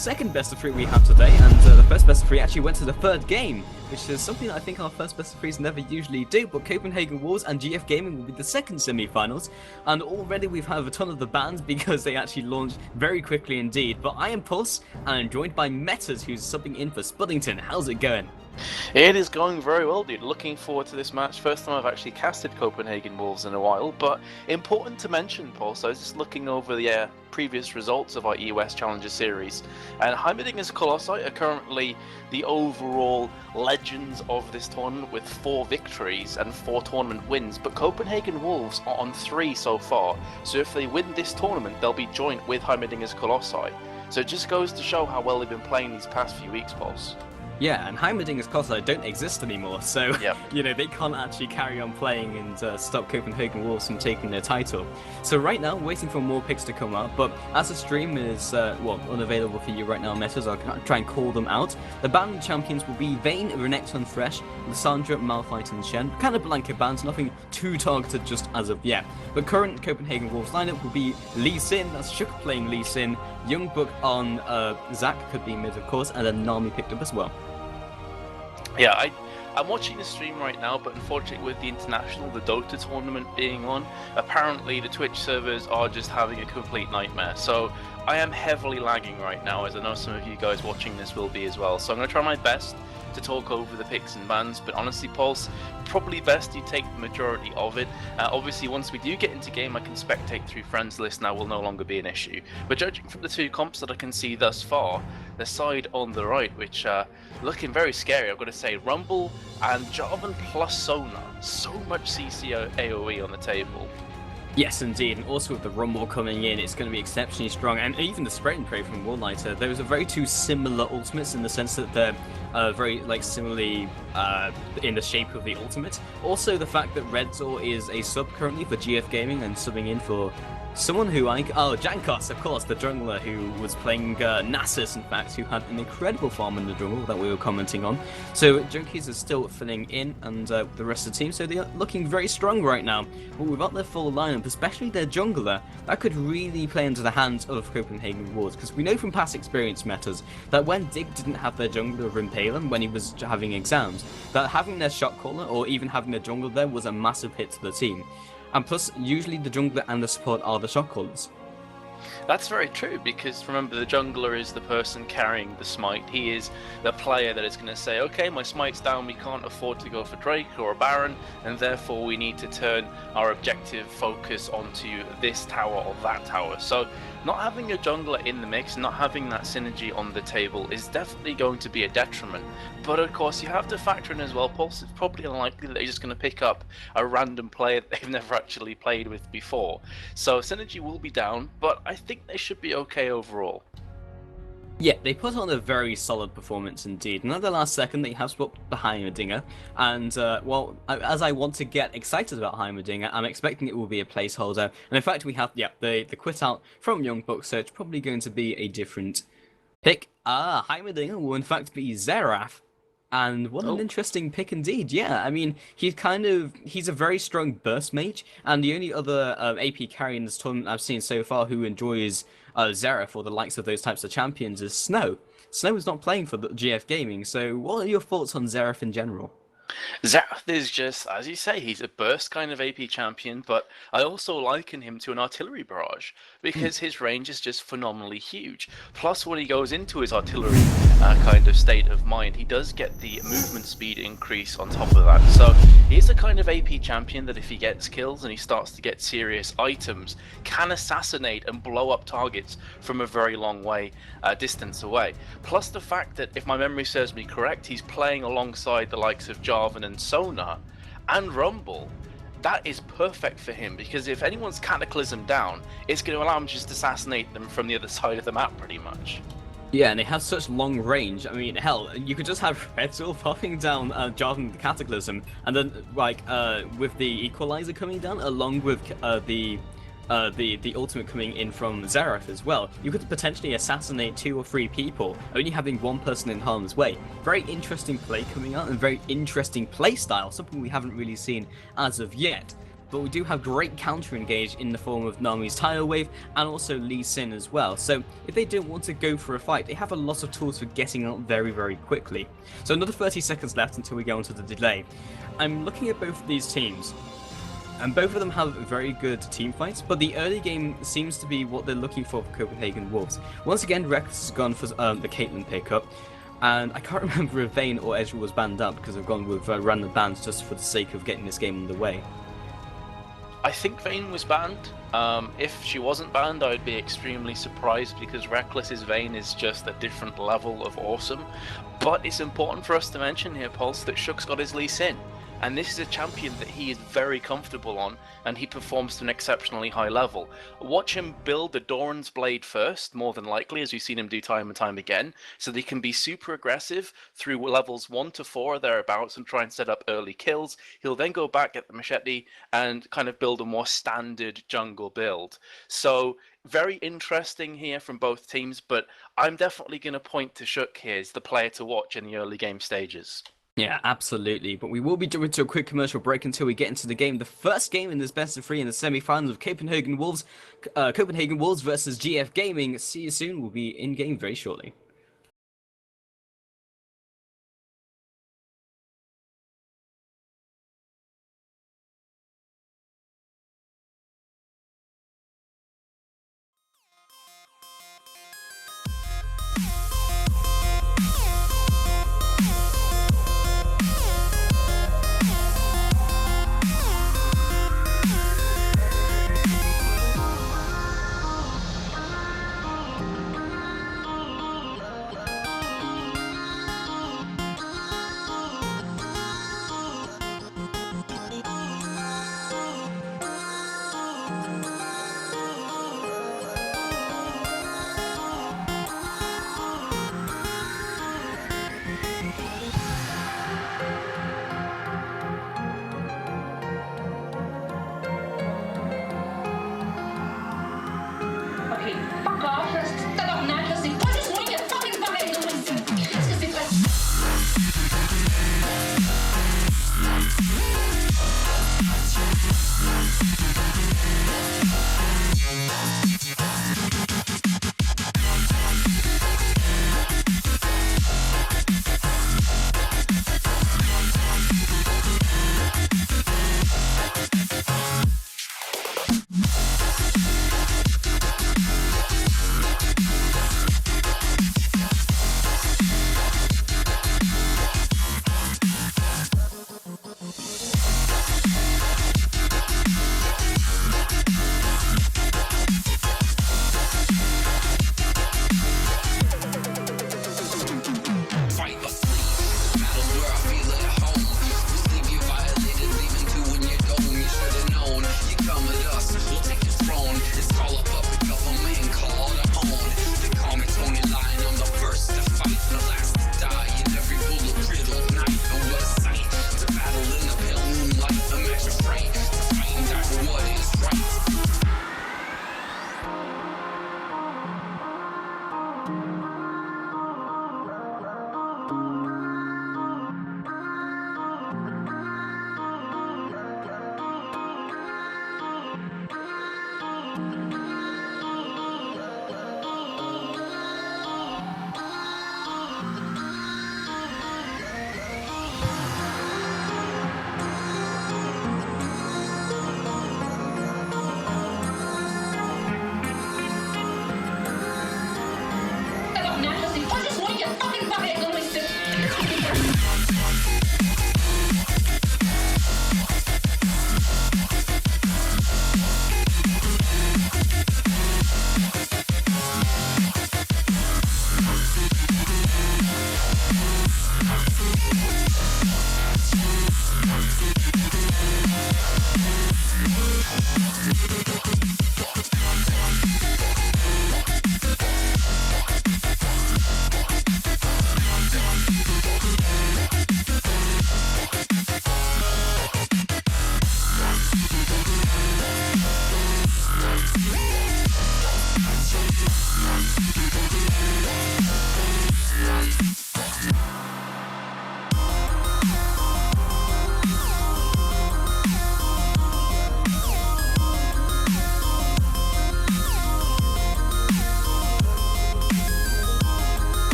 second best of 3 we have today, and the first best of 3 actually went to the third game, which is something that I think our first best of 3s never usually do, but Copenhagen Wolves and GF Gaming will be the second semi-finals, and already we've had a ton of the bans because they actually launched very quickly indeed. But I am Pulse, and I'm joined by Metas, who's subbing in for Spuddington. How's it going? It is going very well, dude. Looking forward to this match. First time I've actually casted Copenhagen Wolves in a while, but important to mention, Paul, so I was just looking over the previous results of our EUS Challenger series, and Heimerdinger's Colossi are currently the overall legends of this tournament with 4 victories and 4 tournament wins, but Copenhagen Wolves are on 3 so far, so if they win this tournament, they'll be joint with Heimerdinger's Colossi. So it just goes to show how well they've been playing these past few weeks, Pulse. Yeah, and Heimerdinger's Colossi don't exist anymore, so yep. You know, they can't actually carry on playing and stop Copenhagen Wolves from taking their title. So right now, waiting for more picks to come out, but as the stream is unavailable for you right now, Metas, I'll try and call them out. The banned champions will be Vayne, Renekton Fresh, Lissandra, Malphite, and Shen. Kind of blanket bans, nothing too targeted just as of yet. But current Copenhagen Wolves lineup will be Lee Sin, that's Shook playing Lee Sin, Youngbook on Zac, could be mid of course, and then Nami picked up as well. Yeah, I'm watching the stream right now, but unfortunately with the international, the Dota tournament being on, apparently the Twitch servers are just having a complete nightmare. So I am heavily lagging right now, as I know some of you guys watching this will be as well. So I'm going to try my best to talk over the picks and bans, but honestly, Pulse, probably best you take the majority of it. Obviously, once we do get into game, I can spectate through friends list now will no longer be an issue. But judging from the 2 comps that I can see thus far, the side on the right, which looking very scary, I've got to say, Rumble and Jarvan plus Sona. So much CC AoE on the table. Yes, indeed, and also with the Rumble coming in, it's going to be exceptionally strong, and even the Spray and Pray from Warlighter, those are very 2 similar ultimates in the sense that they're very similarly in the shape of the ultimate. Also, the fact that Redzor is a sub currently for GF Gaming and subbing in for someone who Jankos, of course, the jungler who was playing Nasus, in fact, who had an incredible farm in the jungle that we were commenting on. So Junkies are still filling in, and the rest of the team, so they are looking very strong right now. But without their full lineup, especially their jungler, that could really play into the hands of Copenhagen Wolves, because we know from past experience Metas that when Dig didn't have their jungler Rimpalen when he was having exams, that having their shot caller or even having their jungler there was a massive hit to the team. And plus, usually the jungler and the support are the shot callers. That's very true, because remember, the jungler is the person carrying the smite. He is the player that is going to say, okay, my smite's down, we can't afford to go for Drake or a Baron, and therefore we need to turn our objective focus onto this tower or that tower. So not having a jungler in the mix, not having that synergy on the table is definitely going to be a detriment. But of course, you have to factor in as well, Pulse, it's probably unlikely that they're just going to pick up a random player that they've never actually played with before. So synergy will be down, but I think they should be okay overall. Yeah, they put on a very solid performance indeed. And at the last second, they have swapped the Heimerdinger. And, well, as I want to get excited about Heimerdinger, I'm expecting it will be a placeholder. And in fact, we have, the quit out from Youngbook, so it's probably going to be a different pick. Heimerdinger will in fact be Xerath. And what an interesting pick indeed. Yeah, I mean, he's a very strong burst mage, and the only other AP carry in this tournament I've seen so far who enjoys Xerath or the likes of those types of champions is Snow. Snow is not playing for the GF Gaming, so what are your thoughts on Xerath in general? Xerath is just, as you say, he's a burst kind of AP champion, but I also liken him to an artillery barrage because his range is just phenomenally huge. Plus, when he goes into his artillery kind of state of mind, he does get the movement speed increase on top of that. So he's a kind of AP champion that if he gets kills and he starts to get serious items, can assassinate and blow up targets from a very long distance away. Plus the fact that, if my memory serves me correct, he's playing alongside the likes of Jarvan and Sona and Rumble. That is perfect for him, because if anyone's Cataclysm down, it's going to allow him to just assassinate them from the other side of the map pretty much. Yeah, and they have such long range. I mean, hell, you could just have Red Soul popping down Jarvan the Cataclysm, and then, with the Equalizer coming down, along with the ultimate coming in from Xerath as well, you could potentially assassinate 2 or 3 people, only having 1 person in harm's way. Very interesting play coming out, and very interesting play style, something we haven't really seen as of yet. but we do have great counter engage in the form of Nami's Tidal Wave and also Lee Sin as well. So if they don't want to go for a fight, they have a lot of tools for getting out very, very quickly. So another 30 seconds left until we go into the delay. I'm looking at both of these teams, and both of them have very good team fights, but the early game seems to be what they're looking for Copenhagen Wolves. Once again, Rex has gone for the Caitlyn pickup, and I can't remember if Vayne or Ezreal was banned up because I've gone with random bans just for the sake of getting this game underway. I think Vayne was banned. If she wasn't banned, I would be extremely surprised because Reckless's Vayne is just a different level of awesome. But it's important for us to mention here, Pulse, that Shook's got his Lee Sin. And this is a champion that he is very comfortable on, and he performs to an exceptionally high level. Watch him build the Doran's Blade first, more than likely, as we've seen him do time and time again, so that he can be super aggressive through levels 1 to 4 thereabouts and try and set up early kills. He'll then go back, get the machete, and kind of build a more standard jungle build. So very interesting here from both teams, but I'm definitely going to point to Shook here as the player to watch in the early game stages. Yeah, absolutely. But we will be doing to a quick commercial break until we get into the game. The first game in this best of 3 in the semi-finals of Copenhagen Wolves versus GF Gaming. See you soon. We'll be in game very shortly.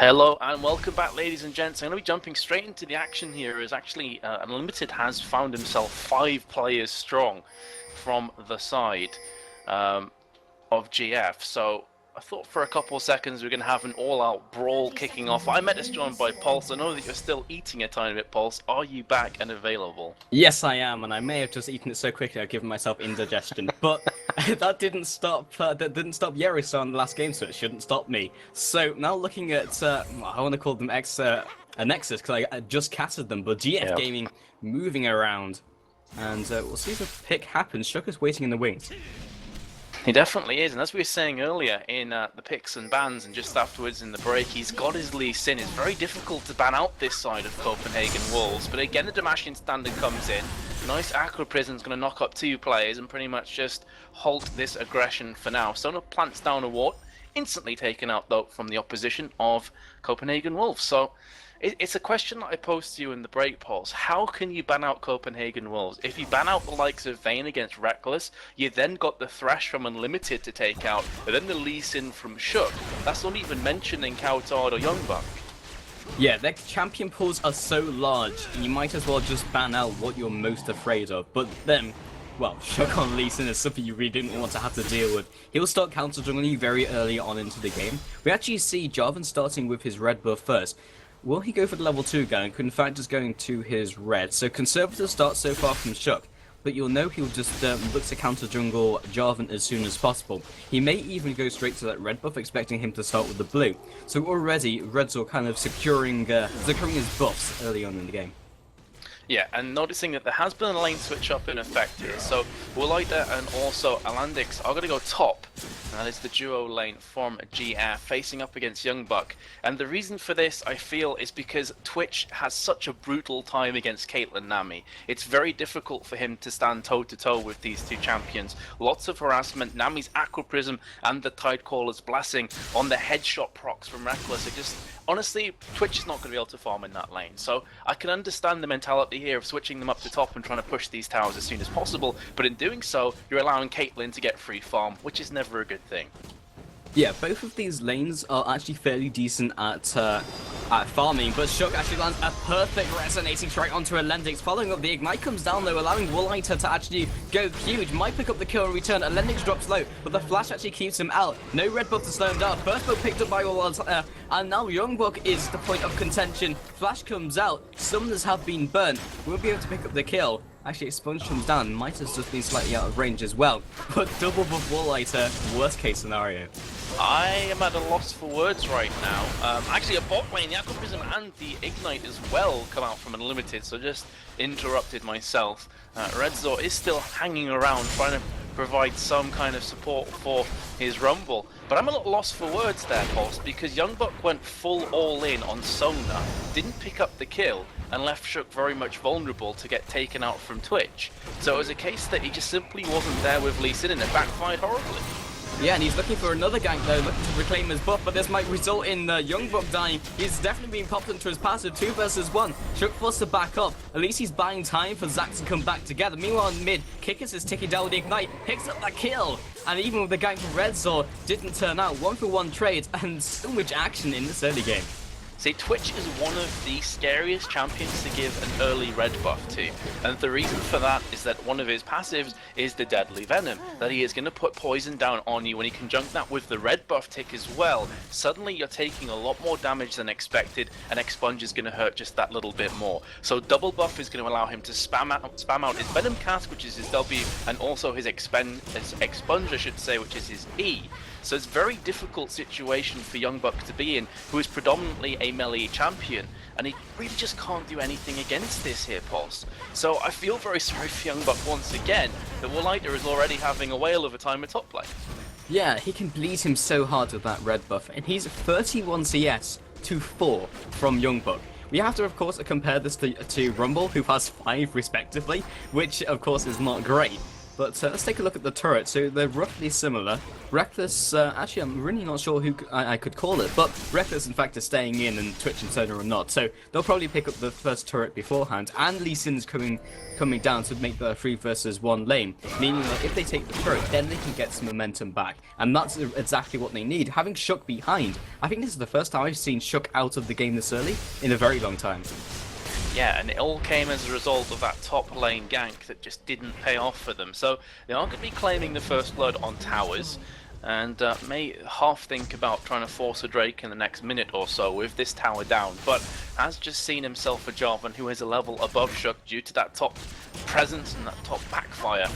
Hello and welcome back, ladies and gents. I'm going to be jumping straight into the action here as actually Unlimited has found himself 5 players strong from the side of GF. So I thought for a couple of seconds we're going to have an all-out brawl kicking off. I met us joined by Pulse. I know that you're still eating a tiny bit, Pulse. Are you back and available? Yes, I am, and I may have just eaten it so quickly I've given myself indigestion. But that didn't stop. Yeriso in the last game, so it shouldn't stop me. So now looking at, I want to call them a Nexus because I just casted them. But GF Gaming moving around, and we'll see if a pick happens. Shuka's waiting in the wings. He definitely is, and as we were saying earlier in the picks and bans and just afterwards in the break, he's got his Lee Sin. It's very difficult to ban out this side of Copenhagen Wolves, but again the Damashian standard comes in. Nice Aqua Prism's going to knock up 2 players and pretty much just halt this aggression for now. Sona plants down a ward, instantly taken out though from the opposition of Copenhagen Wolves. So it's a question that I posed to you in the break, Pulse. How can you ban out Copenhagen Wolves? If you ban out the likes of Vayne against Reckless, you then got the Thresh from Unlimited to take out, but then the Lee Sin from Shook. That's not even mentioning Kautard or Youngbuck. Yeah, their champion pools are so large, you might as well just ban out what you're most afraid of. But then, well, Shook on Lee Sin is something you really didn't want to have to deal with. He'll start counter jungling very early on into the game. We actually see Jarvan starting with his red buff first. Will he go for the level 2 gank? In fact, just going to his red. So conservative start so far from Shook, but you'll know he'll just look to counter jungle Jarvan as soon as possible. He may even go straight to that red buff, expecting him to start with the blue. So already, Reds are kind of securing his buffs early on in the game. Yeah, and noticing that there has been a lane switch up in effect here. So Wooliter and also Alandix are going to go top. And that is the duo lane from GF facing up against Youngbuck. And the reason for this, I feel, is because Twitch has such a brutal time against Caitlyn Nami. It's very difficult for him to stand toe-to-toe with these 2 champions. Lots of harassment, Nami's Aqua Prism and the Tidecaller's Blessing on the headshot procs from Reckless. It just, honestly, Twitch is not going to be able to farm in that lane. So I can understand the mentality here of switching them up to top and trying to push these towers as soon as possible. But in doing so, you're allowing Caitlyn to get free farm, which is never a good thing. Yeah, both of these lanes are actually fairly decent at farming, but Shook actually lands a perfect resonating strike onto Alendix. Following up, the Ignite comes down though, allowing Wooliter to actually go huge. Might pick up the kill in return. Alendix drops low, but the flash actually keeps him out. No red buff to slow him down. First buff picked up by Wooliter, and now Youngbuck is the point of contention. Flash comes out. Summoners have been burnt. We'll be able to pick up the kill. Actually, Expunge comes down. Might have just been slightly out of range as well. But double buff Wooliter, worst case scenario. I am at a loss for words right now. Actually, a bot lane, the Aqua Prism and the Ignite as well come out from Unlimited, so just interrupted myself. Redzor is still hanging around, trying to provide some kind of support for his Rumble. But I'm a little lost for words there, Pulse, because Youngbuck went full all-in on Sona, didn't pick up the kill, and left Shook very much vulnerable to get taken out from Twitch. So it was a case that he just simply wasn't there with Lee Sin, and it backfired horribly. Yeah, and he's looking for another gank though, looking to reclaim his buff, but this might result in Youngbuck dying. He's definitely being popped into his passive 2 versus 1. Shook forced to back up. At least he's buying time for Zac to come back together. Meanwhile in mid, Kikis is ticking down with the Ignite, picks up that kill. And even with the gank from Redzor, didn't turn out. 1-for-1 trades and so much action in this early game. See, Twitch is one of the scariest champions to give an early red buff to, and the reason for that is that one of his passives is the Deadly Venom, that he is going to put poison down on you. When he conjunct that with the red buff tick as well, suddenly you're taking a lot more damage than expected, and Expunge is going to hurt just that little bit more. So double buff is going to allow him to spam out his Venom cast, which is his W, and also his Expunge, I should say, which is his E. So it's a very difficult situation for Youngbuck to be in, who is predominantly a melee champion, and he really just can't do anything against this here, Pulse. So I feel very sorry for Youngbuck once again, that Wooliter is already having a whale of a time at top lane. Yeah, he can bleed him so hard with that red buff, and he's 31 CS to 4 from Youngbuck. We have to, of course, compare this to Rumble, who has 5 respectively, which, of course, is not great. But let's take a look at the turret. So they're roughly similar. Reckless, actually, I'm really not sure who I could call it, but Reckless, in fact, is staying in, and Twitch and Sona are not. So they'll probably pick up the first turret beforehand, and Lee Sin's coming down to make the 3 versus 1 lane, meaning that if they take the turret, then they can get some momentum back, and that's exactly what they need. Having Shook behind, I think this is the first time I've seen Shook out of the game this early in a very long time. Yeah, and it all came as a result of that top lane gank that just didn't pay off for them. So they are going to be claiming the first blood on towers, and may half think about trying to force a Drake in the next minute or so with this tower down. But has just seen himself a Jarvan who is a level above Shook due to that top presence and that top backfire.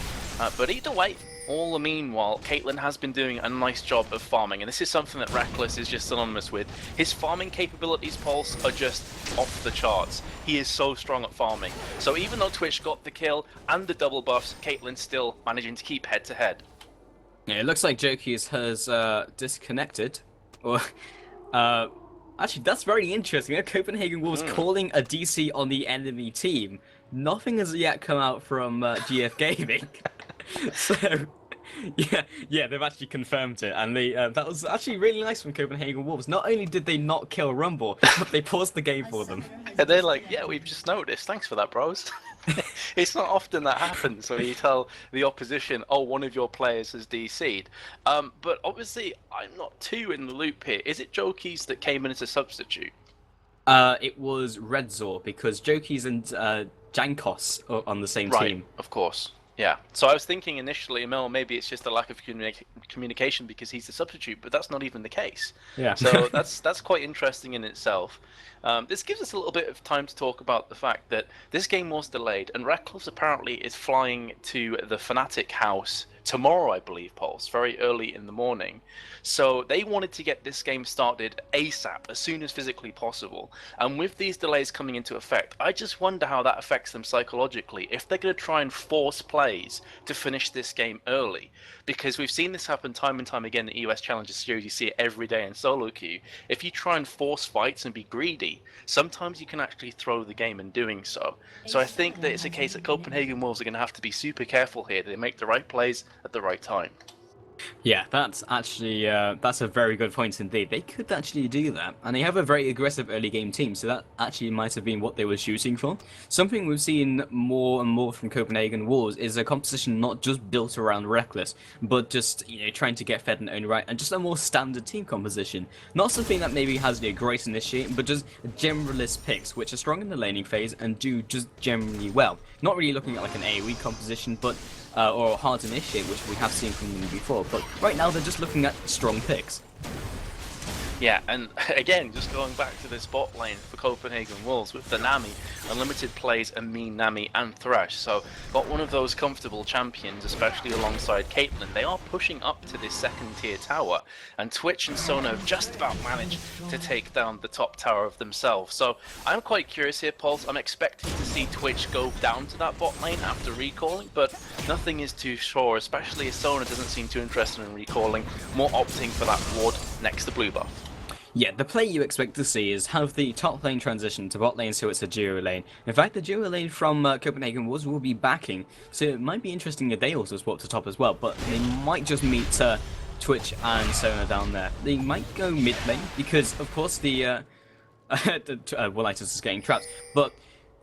But either way, all the meanwhile, Caitlyn has been doing a nice job of farming, and this is something that Reckless is just synonymous with. His farming capabilities, Pulse, are just off the charts. He is so strong at farming. So even though Twitch got the kill and the double buffs, Caitlyn's still managing to keep head to head. Yeah, it looks like Jokey's has disconnected. Or, actually, that's very interesting. Copenhagen Wolves calling a DC on the enemy team. Nothing has yet come out from GF Gaming. So, yeah, they've actually confirmed it, and that was actually really nice from Copenhagen Wolves. Not only did they not kill Rumble, but they paused the game for them. And they're like, yeah, we've just noticed. Thanks for that, bros. It's not often that happens where you tell the opposition, oh, one of your players has DC'd. But obviously, I'm not too in the loop here. Is it Jokies that came in as a substitute? It was Redzor, because Jokies and Jankos are on the same team. Of course. Yeah, so I was thinking initially, Mel, maybe it's just a lack of communication because he's the substitute, but that's not even the case. Yeah. So that's quite interesting in itself. This gives us a little bit of time to talk about the fact that this game was delayed, and Reckless apparently is flying to the Fnatic house tomorrow, I believe, Pulse, very early in the morning. So they wanted to get this game started ASAP, as soon as physically possible. And with these delays coming into effect, I just wonder how that affects them psychologically, if they're going to try and force plays to finish this game early. Because we've seen this happen time and time again in the EOS Challenger Series. You see it every day in solo queue. If you try and force fights and be greedy, sometimes you can actually throw the game in doing so. So I think that it's a case that Copenhagen Wolves are going to have to be super careful here. They make the right plays at the right time. Yeah, that's actually that's a very good point indeed. They could actually do that, and they have a very aggressive early game team, so that actually might have been what they were shooting for. Something we've seen more and more from Copenhagen Wolves is a composition not just built around Reckless, but just trying to get fed in own right, and just a more standard team composition. Not something that maybe has a great initiate, but just generalist picks which are strong in the laning phase and do just generally well. Not really looking at like an AoE composition, but or hard to initiate, which we have seen from them before, but right now they're just looking at strong picks. Yeah, and again, just going back to this bot lane for Copenhagen Wolves with the Nami, Unlimited plays a mean Nami and Thresh, so got one of those comfortable champions, especially alongside Caitlyn. They are pushing up to this second tier tower, and Twitch and Sona have just about managed to take down the top tower of themselves. So I'm quite curious here, Pulse. I'm expecting to see Twitch go down to that bot lane after recalling, but nothing is too sure, especially as Sona doesn't seem too interested in recalling, more opting for that ward next to blue buff. Yeah, the play you expect to see is have the top lane transition to bot lane, so it's a duo lane. In fact, the duo lane from Copenhagen Wolves will be backing, so it might be interesting if they also swap to top as well, but they might just meet Twitch and Sona down there. They might go mid lane, because of course the Woolitis is getting trapped, but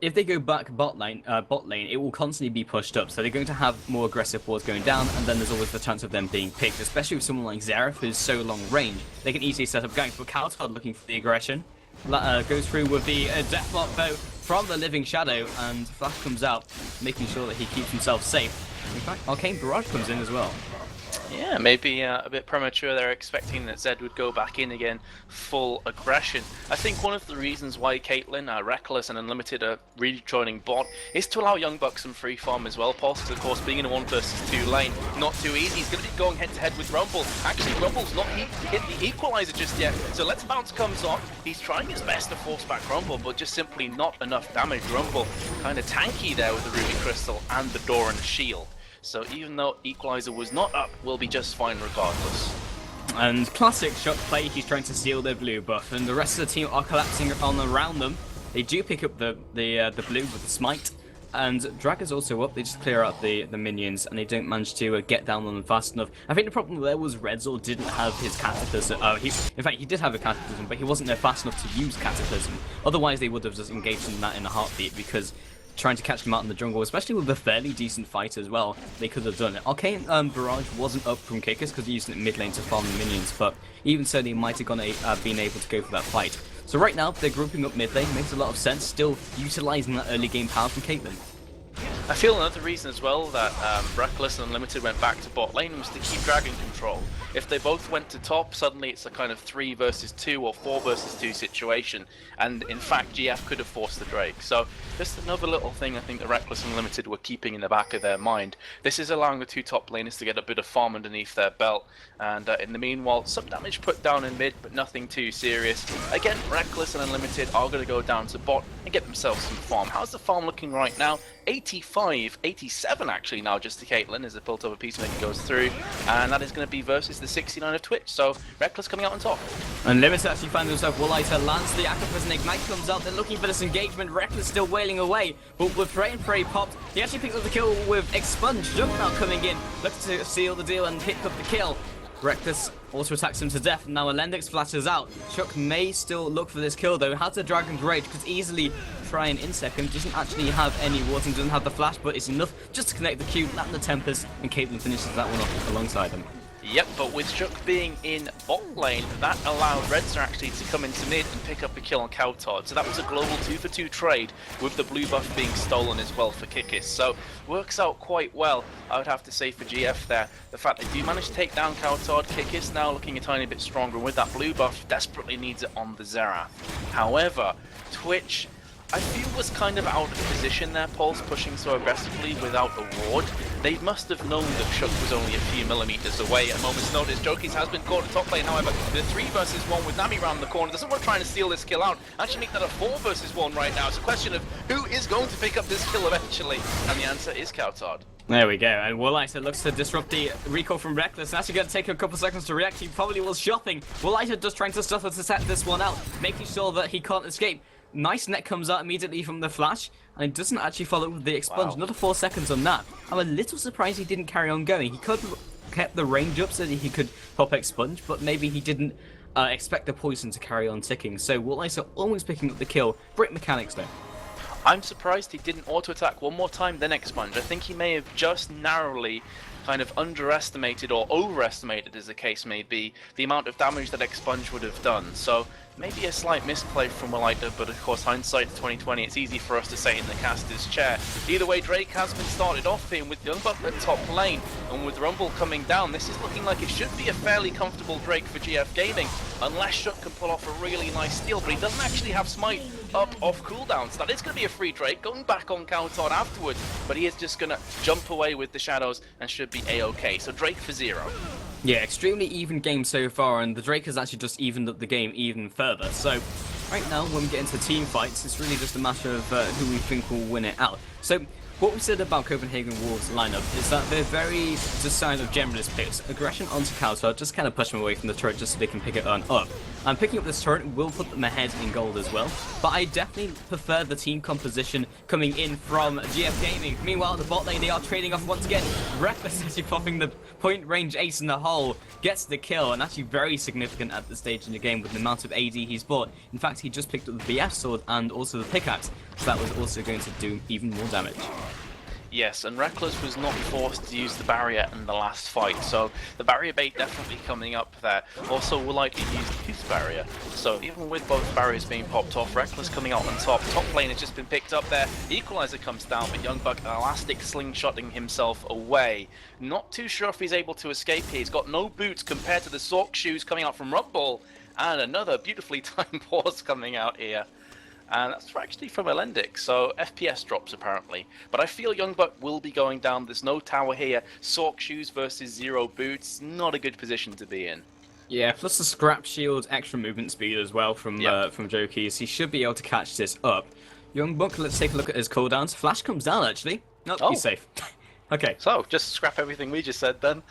if they go back bot lane, it will constantly be pushed up, so they're going to have more aggressive wards going down, and then there's always the chance of them being picked, especially with someone like Xerath who's so long range. They can easily set up ganks, but Kaltod looking for the aggression. Goes through with the Deathlock bow from the Living Shadow, and Flash comes out, making sure that he keeps himself safe. In fact, Arcane Barrage comes in as well. Yeah, maybe a bit premature. They're expecting that Zed would go back in again, full aggression. I think one of the reasons why Caitlyn, Reckless and Unlimited are really joining bot is to allow Young Bucks some free farm as well. Pulse, of course, being in a 1 versus 2 lane, not too easy. He's going to be going head to head with Rumble. Actually, Rumble's not hit the equalizer just yet, so Let's Bounce comes on. He's trying his best to force back Rumble, but just simply not enough damage. Rumble kind of tanky there with the Ruby Crystal and the door and the shield. So even though Equalizer was not up, we'll be just fine regardless. And classic shot play, he's trying to steal their blue buff, and the rest of the team are collapsing on around them. They do pick up the blue with the smite, And Drag is also up. They just clear out the minions, and they don't manage to get down on them fast enough. I think the problem there was Redzor didn't have his Cataclysm. In fact, he did have a Cataclysm, but he wasn't there fast enough to use Cataclysm. Otherwise, they would have just engaged in that in a heartbeat, because trying to catch them out in the jungle, especially with a fairly decent fight as well, they could have done it. Arcane Barrage wasn't up from Kikis because he used it mid lane to farm the minions, but even so, they might have been able to go for that fight. So right now, they're grouping up mid lane, makes a lot of sense, still utilising that early game power from Caitlyn. I feel another reason as well that Reckless and Unlimited went back to bot lane was to keep Dragon control. If they both went to top, suddenly it's a kind of 3 versus 2 or 4 versus 2 situation, and in fact GF could have forced the Drake. So just another little thing I think the Reckless and Unlimited were keeping in the back of their mind. This is allowing the 2 top laners to get a bit of farm underneath their belt, and in the meanwhile some damage put down in mid, but nothing too serious. Again, Reckless and Unlimited are going to go down to bot and get themselves some farm. How's the farm looking right now? 85, 87 actually now just to Caitlyn as the built over Peacemaker goes through, and that is going to be versus the 69 of Twitch, so Reckless coming out on top. And Limits actually find themselves Wooliter lands the Aquapus and Ignite comes out, they're looking for this engagement, Reckless still wailing away, but with Prey and Prey popped, he actually picks up the kill with Expunge, Juggernaut coming in, looking to seal the deal and pick up the kill. Reckless also attacks him to death, and now Alendix flashes out. Chuck may still look for this kill though, has the Dragon's Rage, could easily try and insect him, doesn't actually have any wards and doesn't have the flash, but it's enough just to connect the Q, land the Tempest, and Caitlyn finishes that one off alongside him. Yep, but with Chuck being in bot lane, that allowed Redzor actually to come into mid and pick up a kill on Cowtard. So that was a global 2-for-2 trade, with the blue buff being stolen as well for Kikis. So works out quite well, I would have to say, for GF there. The fact they do manage to take down Cowtard, Kikis now looking a tiny bit stronger, and with that blue buff, desperately needs it on the Xerath. However, Twitch, I feel, was kind of out of position there, Pulse pushing so aggressively without a ward. They must have known that Shook was only a few millimeters away at a moment's notice. Jokis has been caught at top lane, however, the 3 versus 1 with Nami around the corner. Doesn't want to try and steal this kill out. Actually make that a 4 versus 1 right now. It's a question of who is going to pick up this kill eventually, and the answer is Cowtard. There we go, and Wooliter looks to disrupt the recall from Reckless. Actually going to take a couple seconds to react. He probably was shopping. Wooliter just trying to stuff to set this one out, making sure that he can't escape. Nice net comes out immediately from the flash, and it doesn't actually follow with the expunge. Wow. Another 4 seconds on that. I'm a little surprised he didn't carry on going. He could have kept the range up so that he could pop expunge, but maybe he didn't expect the poison to carry on ticking. So Wooliter almost picking up the kill. Great mechanics though. I'm surprised he didn't auto-attack one more time then expunge. I think he may have just narrowly kind of underestimated or overestimated, as the case may be, the amount of damage that expunge would have done. So maybe a slight misplay from Wooliter, but of course hindsight 2020, it's easy for us to say in the caster's chair. Either way, Drake has been started off here with Youngbuck at top lane, and with Rumble coming down, this is looking like it should be a fairly comfortable Drake for GF Gaming, unless Shook can pull off a really nice steal, but he doesn't actually have Smite up off cooldown, so that is going to be a free Drake, going back on Cowtard afterwards, but he is just going to jump away with the shadows and should be a-okay, so Drake for 0. Yeah, extremely even game so far, and the Drake has actually just evened up the game even further. So, right now, when we get into team fights, it's really just a matter of who we think will win it out. So, what we said about Copenhagen Wolves lineup is that they're very just sign of generalist picks. Aggression onto Cowtard, just kind of push them away from the turret just so they can pick it on up. And picking up this turret will put them ahead in gold as well. But I definitely prefer the team composition coming in from GF Gaming. Meanwhile, the bot lane, they are trading off once again. Reckless actually popping the point range ace in the hole, gets the kill, and actually very significant at this stage in the game with the amount of AD he's bought. In fact, he just picked up the BF sword and also the pickaxe, so that was also going to do even more damage. Yes, and Reckless was not forced to use the barrier in the last fight, so the barrier bait definitely coming up there. Also, will likely use the Tooth barrier, so even with both barriers being popped off, Reckless coming out on top. Top lane has just been picked up there. Equalizer comes down, but Youngbuck elastic slingshotting himself away. Not too sure if he's able to escape here. He's got no boots compared to the Sork shoes coming out from Rumble, and another beautifully timed pause coming out here. And that's actually from Alendix, so FPS drops apparently. But I feel Youngbuck will be going down. There's no tower here. Sork shoes versus 0 boots, not a good position to be in. Yeah, plus the scrap shield, extra movement speed as well from Jokis. He should be able to catch this up. Youngbuck, let's take a look at his cooldowns. Flash comes down actually. Nope, he's safe. Okay. So, just scrap everything we just said then.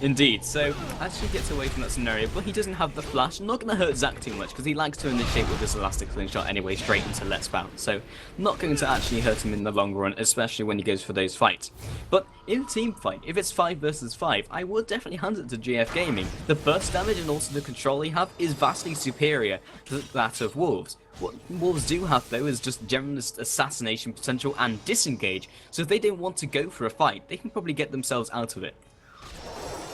Indeed, so actually gets away from that scenario, but he doesn't have the flash. Not going to hurt Zac too much because he likes to initiate with this elastic slingshot anyway, straight into Let's Bounce. So not going to actually hurt him in the long run, especially when he goes for those fights. But in a team fight, if it's 5 versus 5, I would definitely hand it to GF Gaming. The burst damage and also the control he have is vastly superior to that of Wolves. What Wolves do have, though, is just general assassination potential and disengage, so if they don't want to go for a fight, they can probably get themselves out of it.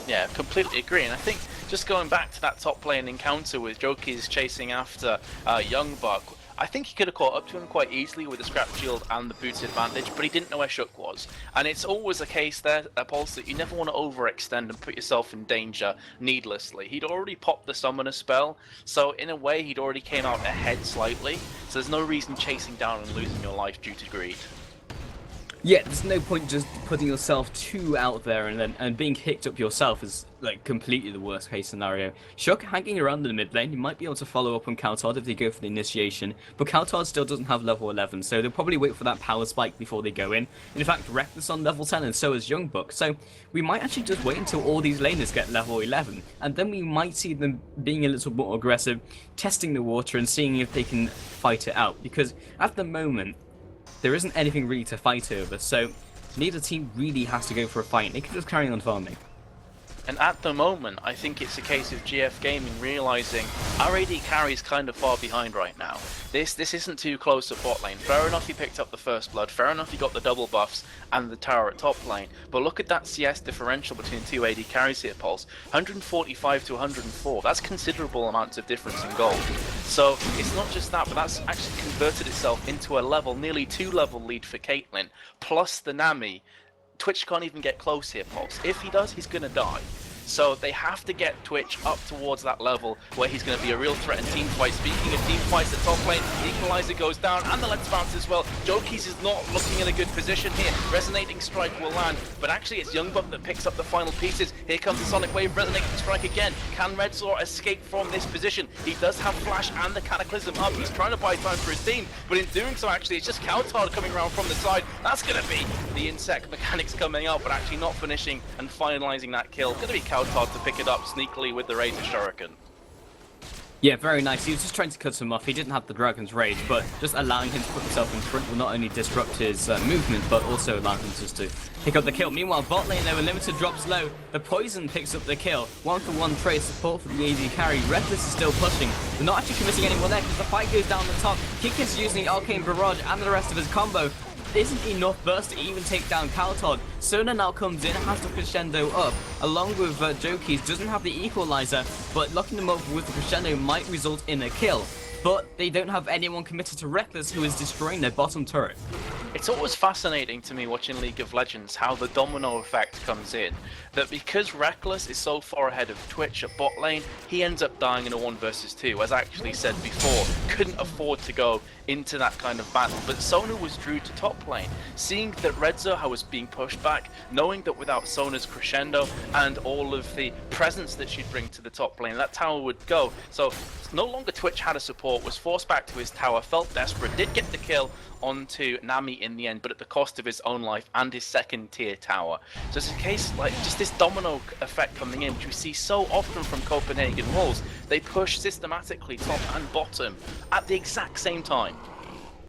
Yeah, completely agree. And I think just going back to that top lane encounter with Jokies chasing after Young Buck, I think he could have caught up to him quite easily with the scrap shield and the boots advantage, but he didn't know where Shook was. And it's always a case there, Pulse, that you never want to overextend and put yourself in danger needlessly. He'd already popped the summoner spell, so in a way he'd already came out ahead slightly, so there's no reason chasing down and losing your life due to greed. Yeah, there's no point just putting yourself too out there and being kicked up yourself is like completely the worst case scenario. Shook hanging around in the mid lane, you might be able to follow up on Kaltard if they go for the initiation, but Kaltard still doesn't have level 11, so they'll probably wait for that power spike before they go in. In fact, Reckless on level 10 and so is Youngbuck, so we might actually just wait until all these laners get level 11, and then we might see them being a little more aggressive, testing the water and seeing if they can fight it out, because at the moment, there isn't anything really to fight over, so neither team really has to go for a fight. They can just carry on farming. And at the moment, I think it's a case of GF Gaming realizing our AD carry is kind of far behind right now. This isn't too close to bot lane. Fair enough he picked up the first blood, fair enough he got the double buffs and the tower at top lane, but look at that CS differential between two AD carries here, Pulse. 145 to 104, that's considerable amounts of difference in gold. So it's not just that, but that's actually converted itself into a level, nearly 2-level lead for Caitlyn, plus the Nami. Twitch can't even get close here, Pulse. If he does, he's gonna die. So they have to get Twitch up towards that level where he's going to be a real threat in team fight. Speaking of team fights, the top lane, Equalizer goes down and the Let's Bounce as well. Jokies is not looking in a good position here. Resonating Strike will land, but actually it's Youngbuck that picks up the final pieces. Here comes the Sonic Wave, Resonating Strike again. Can Red Saw escape from this position? He does have Flash and the Cataclysm up. He's trying to buy time for his team, but in doing so actually it's just Kaltard coming around from the side. That's going to be the insect mechanics coming out, but actually not finishing and finalizing that kill. Going to be Kaltard to pick it up sneakily with the Razor Shuriken. Yeah, very nice. He was just trying to cut him off. He didn't have the Dragon's Rage, but just allowing him to put himself in front will not only disrupt his movement, but also allow him just to pick up the kill. Meanwhile, bot lane though, Limited drops low. The Poison picks up the kill. 1-for-1 trade support for the AD carry. Reckless is still pushing. They're not actually committing any more there because the fight goes down the top. Kick is using the Arcane Barrage and the rest of his combo. Isn't enough burst to even take down Kaltard. Sona now comes in, has the crescendo up, along with Jokies, doesn't have the equalizer, but locking them up with the crescendo might result in a kill. But they don't have anyone committed to Reckless, who is destroying their bottom turret. It's always fascinating to me watching League of Legends how the domino effect comes in. That because Reckless is so far ahead of Twitch at bot lane, he ends up dying in a 1 versus 2, as I actually said before. Couldn't afford to go into that kind of battle, but Sona was drew to top lane. Seeing that Redzo was being pushed back, knowing that without Sona's crescendo and all of the presence that she'd bring to the top lane, that tower would go. So no longer Twitch had a support, was forced back to his tower, felt desperate, did get the kill onto Nami in the end, but at the cost of his own life and his second tier tower. So it's a case like just this domino effect coming in, which we see so often from Copenhagen Wolves. They push systematically top and bottom at the exact same time.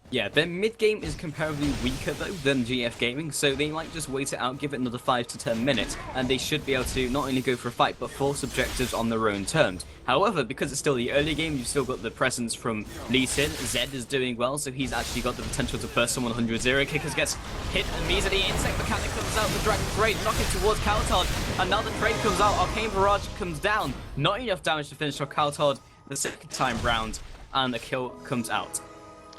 Yeah, their mid game is comparably weaker though than GF Gaming, so they might just wait it out, give it another 5 to 10 minutes, and they should be able to not only go for a fight, but force objectives on their own terms. However, because it's still the early game, you've still got the presence from Lee Sin. Zed is doing well, so he's actually got the potential to burst someone 100. Zero Kickers gets hit immediately. Insect Mechanic comes out, the Dragon's Rage knocking towards Kaltard, and now the trade comes out, Arcane Barrage comes down. Not enough damage to finish off Kaltard the second time round, and a kill comes out.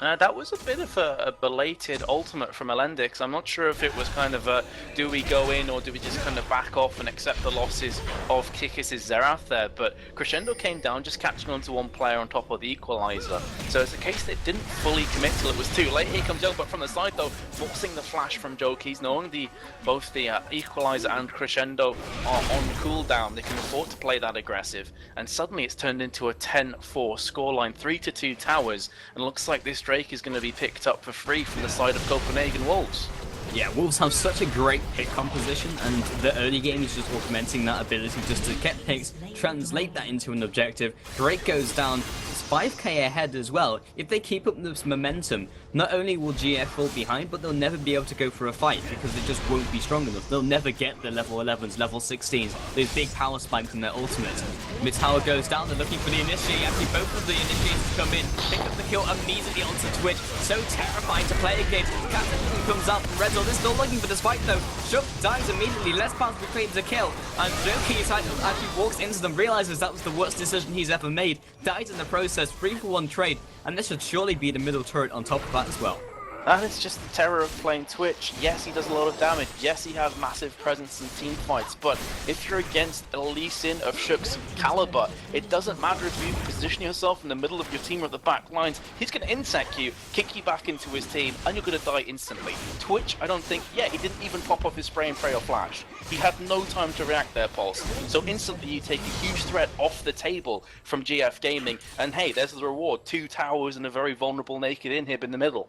That was a bit of a belated ultimate from Elendix. I'm not sure if it was kind of a, do we go in or do we just kind of back off and accept the losses of Kikis' Zerath there, but Crescendo came down just catching onto one player on top of the equalizer. So it's a case that didn't fully commit till it was too late. Here comes Youngbuck from the side though, forcing the flash from Jokies, knowing both the equalizer and Crescendo are on cooldown. They can afford to play that aggressive, and suddenly it's turned into a 10-4 scoreline, 3-2 towers, and looks like this Drake is going to be picked up for free from the side of Copenhagen Wolves. Yeah, Wolves have such a great pick composition, and the early game is just augmenting that ability just to get picks, translate that into an objective. Drake goes down, it's 5k ahead as well. If they keep up this momentum, not only will GF fall behind, but they'll never be able to go for a fight because they just won't be strong enough. They'll never get the level 11s, level 16s, those big power spikes in their ultimate. Mid tower goes down, they're looking for the initiate. Actually, both of the initiators come in, pick up the kill immediately onto Twitch. So terrifying to play against. Captain comes out from Red Zone. They're still looking for this fight though. Shook dies immediately. Less pass reclaims a kill. And Joki actually walks into them, realizes that was the worst decision he's ever made. Dies in the process. 3-for-1 trade. And this should surely be the middle turret on top of that as well. And it's just the terror of playing Twitch. Yes, he does a lot of damage. Yes, he has massive presence in team fights. But if you're against a Lee Sin of Shook's caliber, it doesn't matter if you position yourself in the middle of your team or at the back lines. He's going to insect you, kick you back into his team, and you're going to die instantly. Twitch, I don't think... Yeah, he didn't even pop off his spray and pray or flash. He had no time to react there, Pulse. So instantly you take a huge threat off the table from GF Gaming. And hey, there's the reward. 2 towers and a very vulnerable naked inhib in the middle.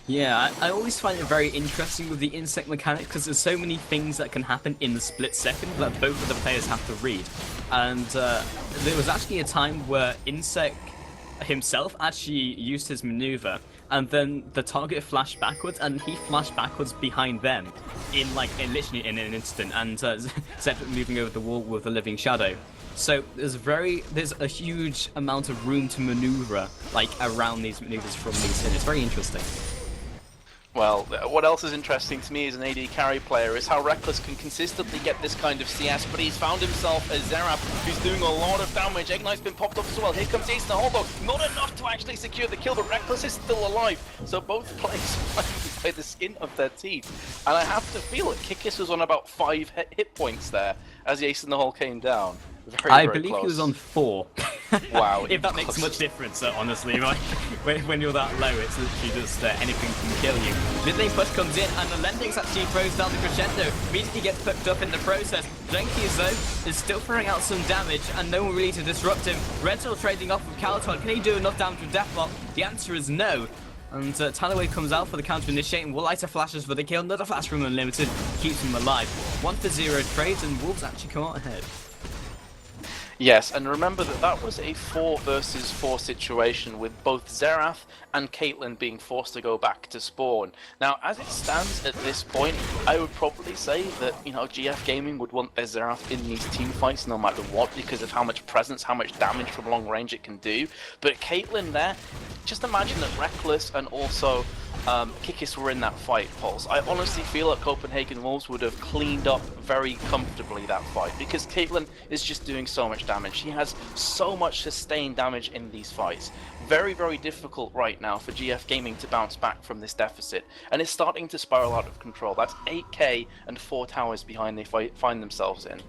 Yeah, I always find it very interesting with the insect mechanic because there's so many things that can happen in the split second that both of the players have to read. And there was actually a time where Insect himself actually used his maneuver, and then the target flashed backwards, and he flashed backwards behind them literally in an instant, and Zed moving over the wall with a living shadow. So there's a huge amount of room to maneuver around these maneuvers from Lee Sin. It's very interesting. Well, what else is interesting to me as an AD carry player is how Reckless can consistently get this kind of CS, but he's found himself a Xerath who's doing a lot of damage. Ignite's been popped off as well. Here comes Ace and Holo. Not enough to actually secure the kill, but Reckless is still alive. So both players fighting by the skin of their teeth. And I have to feel it. Kikis was on about 5 hit points there as the Ace in the Hole came down. I believe he was on 4. Wow. If that makes much difference, honestly, right? When you're that low, it's literally just anything can kill you. Mid lane push comes in, and the Lendix actually throws down the crescendo. Immediately gets fucked up in the process. Jenkins, though, is still throwing out some damage, and no one really to disrupt him. Redsoul trading off with Calaton. Can he do enough damage with Deathlock? The answer is no. And Talaway comes out for the counter initiate, and Woolighter flashes for the kill. Another flash from Unlimited keeps him alive. 1-for-0 trades, and Wolves actually come out ahead. Yes, and remember that was a 4 versus 4 situation with both Xerath and Caitlyn being forced to go back to spawn. Now, as it stands at this point, I would probably say that, GF Gaming would want their Xerath in these team fights no matter what because of how much presence, how much damage from long range it can do. But Caitlyn there, just imagine that Reckless and also Kikis were in that fight, Pulse. I honestly feel that Copenhagen Wolves would have cleaned up very comfortably that fight because Caitlyn is just doing so much damage. She has so much sustained damage in these fights. Very, very difficult right now for GF Gaming to bounce back from this deficit, and it's starting to spiral out of control. That's 8k and 4 towers behind they find themselves in.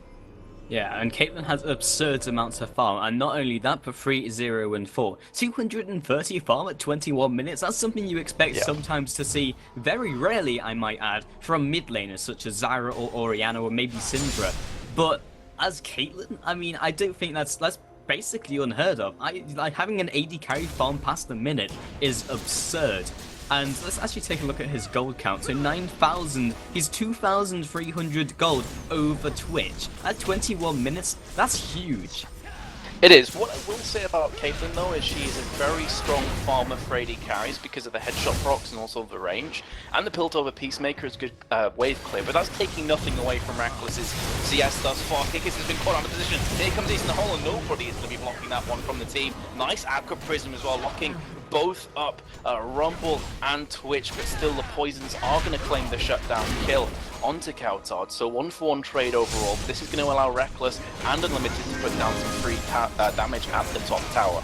Yeah, and Caitlyn has absurd amounts of farm, and not only that, but 3, 0, and 4. 230 farm at 21 minutes, that's something you expect sometimes to see, very rarely I might add, from mid laners such as Zyra or Orianna or maybe Syndra. But as Caitlyn, I mean, I don't think that's basically unheard of. Having an AD carry farm past the minute is absurd. And let's actually take a look at his gold count. So 9,000, he's 2,300 gold over Twitch. At 21 minutes, that's huge. It is. What I will say about Caitlyn though is she is a very strong farmer for AD carries because of the headshot procs and also the range. And the Piltover Peacemaker is good wave clear, but that's taking nothing away from Reckless's CS thus far. Kikis has been caught out of position. Here comes Ace in the Hole, and nobody is going to be blocking that one from the team. Nice Aqua Prism as well, locking both up Rumble and Twitch, but still the Poisons are going to claim the shutdown kill onto Cowtard. So 1-for-1 trade overall. This is going to allow Reckless and Unlimited to put down some free damage at the top tower.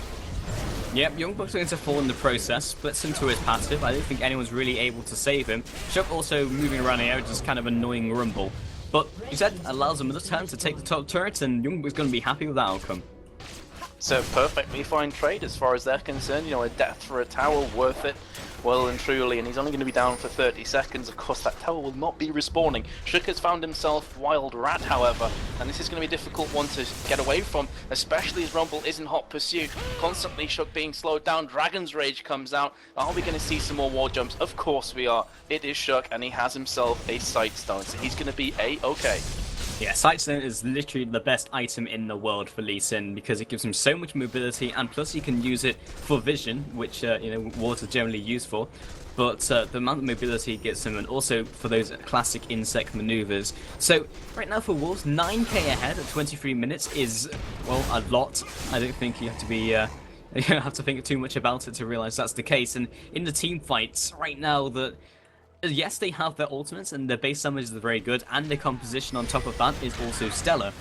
Yep, Youngbuck's going to fall in the process, splits into his passive. I don't think anyone's really able to save him. Shook also moving around here, just kind of annoying Rumble. But Zed allows him another turn to take the top turret, and Youngbuck's going to be happy with that outcome. So perfectly fine trade as far as they're concerned. A death for a tower, worth it. well and truly, and he's only going to be down for 30 seconds. Of course, that tower will not be respawning. Shook has found himself Wild Rat, however, and this is going to be a difficult one to get away from, especially as Rumble is in hot pursuit. Constantly Shook being slowed down. Dragon's Rage comes out. Are we going to see some more wall jumps? Of course we are. It is Shook, and he has himself a Sight Stone, so he's going to be A-okay. Yeah, Sightstone is literally the best item in the world for Lee Sin because it gives him so much mobility, and plus he can use it for vision, which wards are generally used for. But the amount of mobility it gets him, and also for those classic insect maneuvers. So right now for Wolves, 9k ahead at 23 minutes is, well, a lot. I don't think you have to be you don't have to think too much about it to realize that's the case. And in the team fights right now, yes, they have their ultimates and their base damage is very good, and their composition on top of that is also stellar.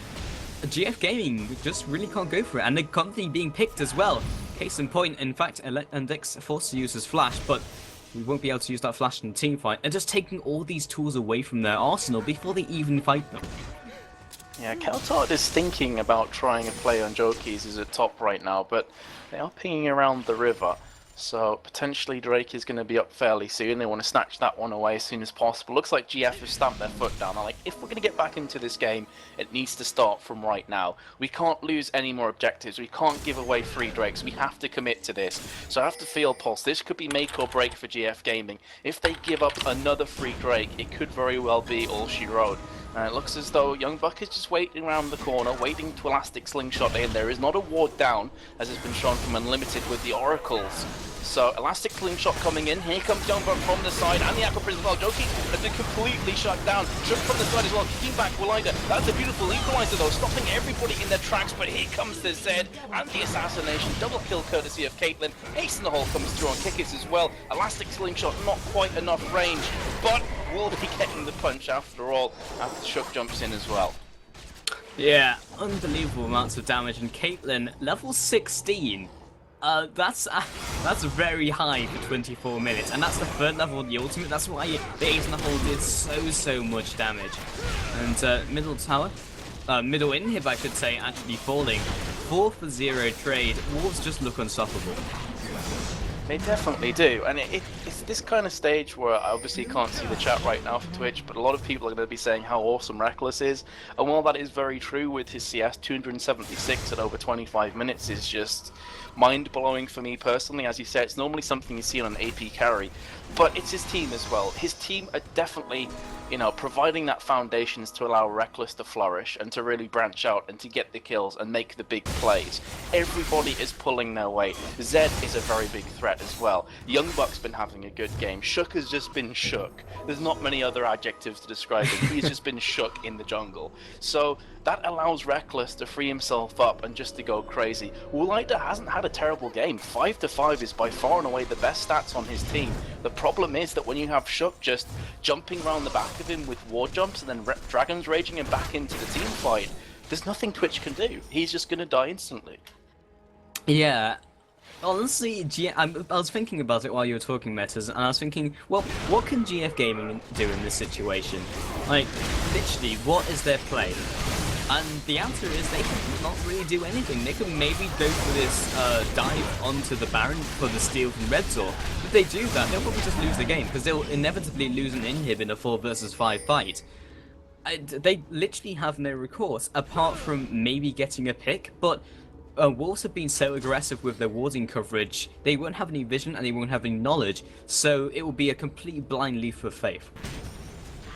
GF Gaming just really can't go for it, and the company being picked as well. Case in point, in fact, Index forced to use his flash, but we won't be able to use that flash in the team fight, and just taking all these tools away from their arsenal before they even fight them. Yeah, Keltard is thinking about trying a play on Jokey's is at top right now, but they are pinging around the river. So potentially Drake is going to be up fairly soon. They want to snatch that one away as soon as possible. Looks like GF have stamped their foot down. They're like, if we're going to get back into this game, it needs to start from right now. We can't lose any more objectives. We can't give away free Drakes. We have to commit to this. So I have to feel Pulse. This could be make or break for GF Gaming. If they give up another free Drake, it could very well be all she wrote. It looks as though Young Buck is just waiting around the corner, waiting to Elastic Slingshot in. There is not a ward down, as has been shown from Unlimited with the Oracles. So Elastic Slingshot coming in. Here comes Young Buck from the side, and the Aqua Prison as well. Jokey has been completely shut down. Shook from the side as well, kicking back Willida. That's a beautiful equalizer though, stopping everybody in their tracks. But here comes the Zed and the assassination. Double kill courtesy of Caitlyn. Ace in the hole comes through on Kickers as well. Elastic Slingshot, not quite enough range, but will be getting the punch after all, after Shook jumps in as well. Yeah, unbelievable amounts of damage, and Caitlyn, level 16. That's very high for 24 minutes, and that's the third level of the ultimate. That's why the Ace in the hole did so much damage. And middle tower, middle inhib I should say, actually falling. 4 for 0 trade. Wolves just look unstoppable. They definitely do, and it's this kind of stage where I obviously can't see the chat right now for Twitch, but a lot of people are going to be saying how awesome Reckless is, and while that is very true with his CS, 276 at over 25 minutes is just mind-blowing for me personally. As you say, it's normally something you see on an AP carry, but it's his team as well. His team are definitely, providing that foundations to allow Reckless to flourish and to really branch out and to get the kills and make the big plays. Everybody is pulling their weight. Zed is a very big threat as well. Young Buck's been having a good game. Shook has just been shook. There's not many other adjectives to describe him. He's just been shook in the jungle. So that allows Reckless to free himself up and just to go crazy. Woolida hasn't had a terrible game. 5-5 is by far and away the best stats on his team. The problem is that when you have Shook just jumping around the back of him with ward jumps and then Dragons raging him back into the team fight, there's nothing Twitch can do. He's just going to die instantly. Yeah. Honestly, I was thinking about it while you were talking, Metas, and I was thinking, well, what can GF Gaming do in this situation? Like, literally, what is their play? And the answer is they can not really do anything. They can maybe go for this dive onto the Baron for the steal from Red Zor. If they do that, they'll probably just lose the game, because they'll inevitably lose an inhib in a 4 versus 5 fight. They literally have no recourse, apart from maybe getting a pick, but Wolves have been so aggressive with their warding coverage, they won't have any vision and they won't have any knowledge, so it will be a complete blind leap of faith.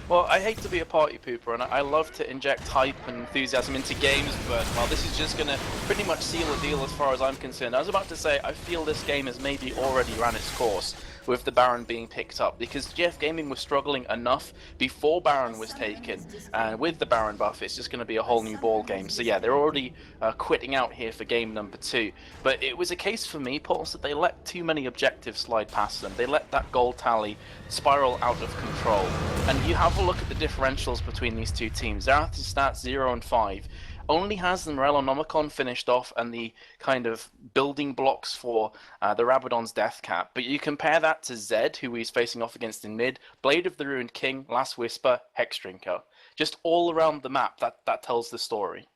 Well, I hate to be a party pooper, and I love to inject hype and enthusiasm into games, but, well, this is just going to pretty much seal the deal as far as I'm concerned. I was about to say, I feel this game has maybe already ran its course with the Baron being picked up, because GF Gaming was struggling enough before Baron was taken, and with the Baron buff, it's just going to be a whole new ball game. So yeah, they're already quitting out here for game number 2. But it was a case for me, Pulse, that they let too many objectives slide past them. They let that goal tally spiral out of control. And you have a look at the differentials between these two teams. Zarath's stats 0 and 5. Only has the Morellonomicon finished off and the kind of building blocks for the Rabadon's Death Cap. But you compare that to Zed, who he's facing off against in mid, Blade of the Ruined King, Last Whisper, Hexdrinker. Just all around the map, that tells the story.